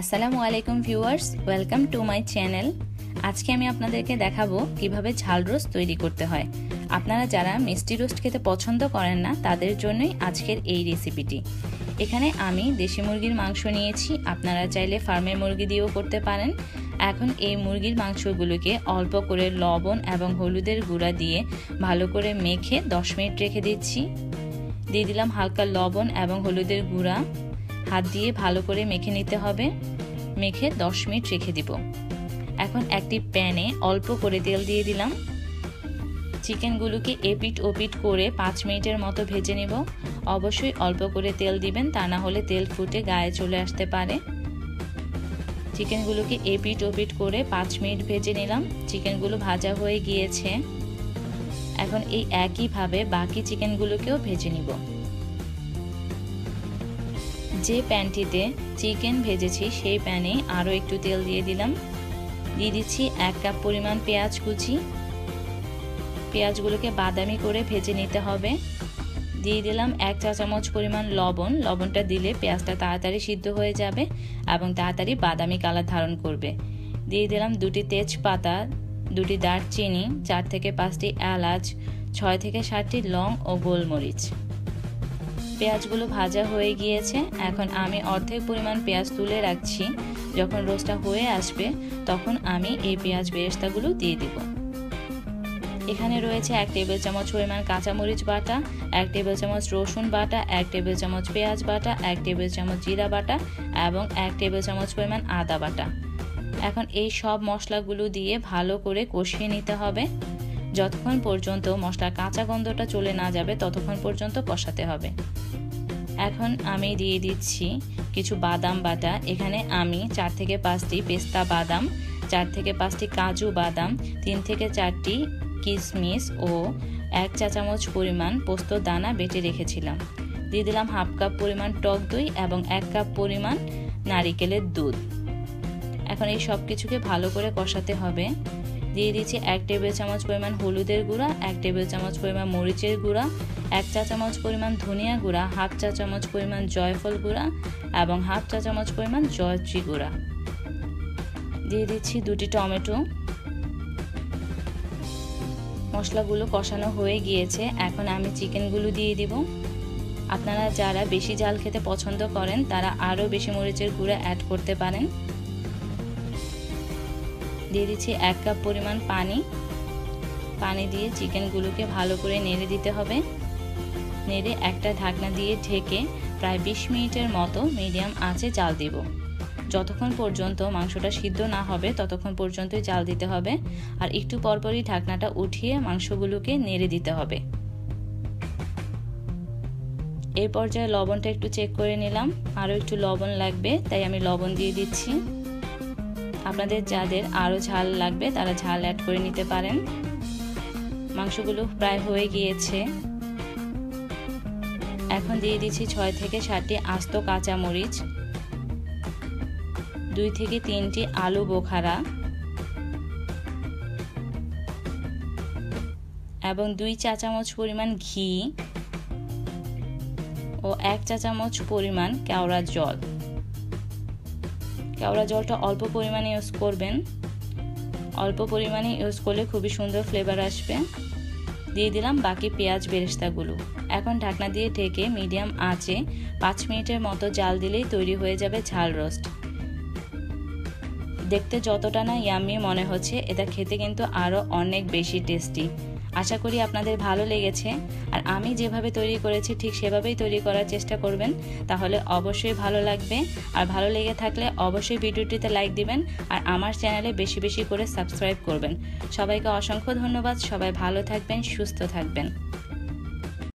আসসালামু আলাইকুম viewers, welcome to my channel. আজকে আমি আপনাদেরকে দেখাবো কিভাবে ঝাল রোস্ট তৈরি করতে হয়। আপনারা যারা মিষ্টি রোস্ট খেতে পছন্দ করেন না তাদের জন্যই আজকের এই রেসিপিটি। এখানে আমি দেশি মুরগির মাংস নিয়েছি, আপনারা চাইলে ফার্মের মুরগি দিয়েও করতে পারেন। এখন এই মুরগির মাংসগুলোকে অল্প করে লবণ এবং হলুদের গুঁড়া দিয়ে ভালো করে মেখে 10 মিনিট রেখে দিচ্ছি। দিয়ে দিলাম হালকা লবণ এবং হলুদের গুঁড়া, হাত দিয়ে ভালো করে মেখে নিতে হবে। মেখে 10 মিনিট রেখে দিব। এখন একটি প্যানে অল্প করে তেল দিয়ে দিলাম। চিকেনগুলোকে এপিট ওপিট করে 5 মিনিটের মতো ভেজে নেব। অবশ্যই অল্প করে তেল দিবেন, তা না হলে তেল ফুটে গায়ে চলে আসতে পারে। চিকেনগুলোকে এপিট ওপিট করে 5 মিনিট ভেজে নিলাম। চিকেনগুলো ভাজা হয়ে গিয়েছে। এখন এই একইভাবে বাকি চিকেনগুলোকেও ভেজে নিব। যে প্যানটিতে চিকেন ভেজেছি সেই প্যানে আরও একটু তেল দিয়ে দিলাম। দিয়ে দিচ্ছি 1 কাপ পরিমাণ পেঁয়াজ কুচি। পেঁয়াজগুলোকে বাদামি করে ভেজে নিতে হবে। দিয়ে দিলাম 1 চা চামচ পরিমাণ লবণ। লবণটা দিলে পেঁয়াজটা তাড়াতাড়ি সিদ্ধ হয়ে যাবে এবং তাড়াতাড়ি বাদামি কালার ধারণ করবে। দিয়ে দিলাম 2টি তেজপাতা, 2টি দারচিনি, 4 থেকে 5টি এলাচ, 6 থেকে 7টি লং ও গোলমরিচ। পেঁয়াজগুলো ভাজা হয়ে গিয়েছে। এখন আমি অর্ধেক পরিমাণ পেঁয়াজ তুলে রাখছি। যখন রোস্টটা হয়ে আসবে তখন আমি এই পেঁয়াজ বেরেস্তাগুলো দিয়ে দিব। এখানে রয়েছে 1 টেবিল চামচ পরিমাণ কাঁচামরিচ বাটা, 1 টেবিল চামচ রসুন বাটা, 1 টেবিল চামচ পেঁয়াজ বাটা, 1 টেবিল চামচ জিরা বাটা এবং 1 টেবিল চামচ পরিমাণ আদা বাটা। এখন এই সব মশলাগুলো দিয়ে ভালো করে কষিয়ে নিতে হবে। যতক্ষণ পর্যন্ত মশলার কাঁচা গন্ধটা চলে না যাবে ততক্ষণ পর্যন্ত কষাতে হবে। এখন আমি দিয়ে দিচ্ছি কিছু বাদাম বাটা। এখানে আমি 4 থেকে 5টি পেস্তা বাদাম, 4 থেকে 5টি কাজু বাদাম, 3 থেকে 4টি কিশমিশ ও 1 চা চামচ পরিমাণ পোস্ত দানা বেটে রেখেছিলাম। দিয়ে দিলাম হাফ কাপ পরিমাণ টক দই এবং 1 কাপ পরিমাণ নারিকেলের দুধ। এখন এই সব কিছুকে ভালো করে কষাতে হবে। দিয়ে দিচ্ছি 1 টেবিল চামচ পরিমাণ হলুদের গুঁড়া, 1 টেবিল চামচ পরিমাণ মরিচের গুঁড়া, 1 চা চামচ পরিমাণ ধনিয়া গুঁড়া, হাফ চা চামচ পরিমাণ জয়ফল গুঁড়া এবং হাফ চা চামচ পরিমাণ জয়ত্রী গুঁড়া। দিয়ে দিচ্ছি 2টি টমেটো। মশলাগুলো কষানো হয়ে গিয়েছে। এখন আমি চিকেনগুলো দিয়ে দিব। আপনারা যারা বেশি ঝাল খেতে পছন্দ করেন তারা আরও বেশি মরিচের গুঁড়া অ্যাড করতে পারেন। দিয়ে দিচ্ছি 1 কাপ পরিমাণ পানি। পানি দিয়ে চিকেনগুলোকে ভালো করে নেড়ে দিতে হবে। নেড়ে একটা ঢাকনা দিয়ে ঢেকে প্রায় 20 মিনিটের মতো মিডিয়াম আঁচে জাল দিব। যতক্ষণ পর্যন্ত মাংসটা সিদ্ধ না হবে ততক্ষণ পর্যন্তই জাল দিতে হবে। আর একটু পরপরই ঢাকনাটা উঠিয়ে মাংসগুলোকে নেড়ে দিতে হবে। এই পর্যায়ে লবণটা একটু চেক করে নিলাম, আরও একটু লবণ লাগবে তাই আমি লবণ দিয়ে দিচ্ছি। আপনাদের যাদের আরও ঝাল লাগবে তারা ঝাল অ্যাড করে নিতে পারেন। মাংসগুলো প্রায় হয়ে গিয়েছে। এখন দিয়ে দিচ্ছি 6 থেকে 7টি আস্ত কাঁচামরিচ, 2 থেকে 3টি আলু বোখারা এবং 2 চা চামচ পরিমাণ ঘি ও 1 চা চামচ পরিমাণ কেওড়া জল। কেওড়া জলটা অল্প পরিমাণে ইউজ করবেন। অল্প পরিমাণে ইউজ করলে খুবই সুন্দর ফ্লেভার আসবে। দিয়ে দিলাম বাকি পেঁয়াজ বেরেস্তাগুলো। এখন ঢাকনা দিয়ে ঢেকে মিডিয়াম আঁচে 5 মিনিটের মতো জাল দিলেই তৈরি হয়ে যাবে ঝাল রোস্ট। দেখতে যতটা না ইয়াম্মি মনে হচ্ছে, এটা খেতে কিন্তু আরও অনেক বেশি টেস্টি। আশা করি আপনাদের ভালো লেগেছে। আর আমি যেভাবে তৈরি করেছি ঠিক সেভাবেই তৈরি করার চেষ্টা করবেন, তাহলে অবশ্যই ভালো লাগবে। আর ভালো লেগে থাকলে অবশ্যই ভিডিওটিতে লাইক দিবেন আর আমার চ্যানেলে বেশি বেশি করে সাবস্ক্রাইব করবেন। সবাইকে অসংখ্য ধন্যবাদ। সবাই ভালো থাকবেন, সুস্থ থাকবেন।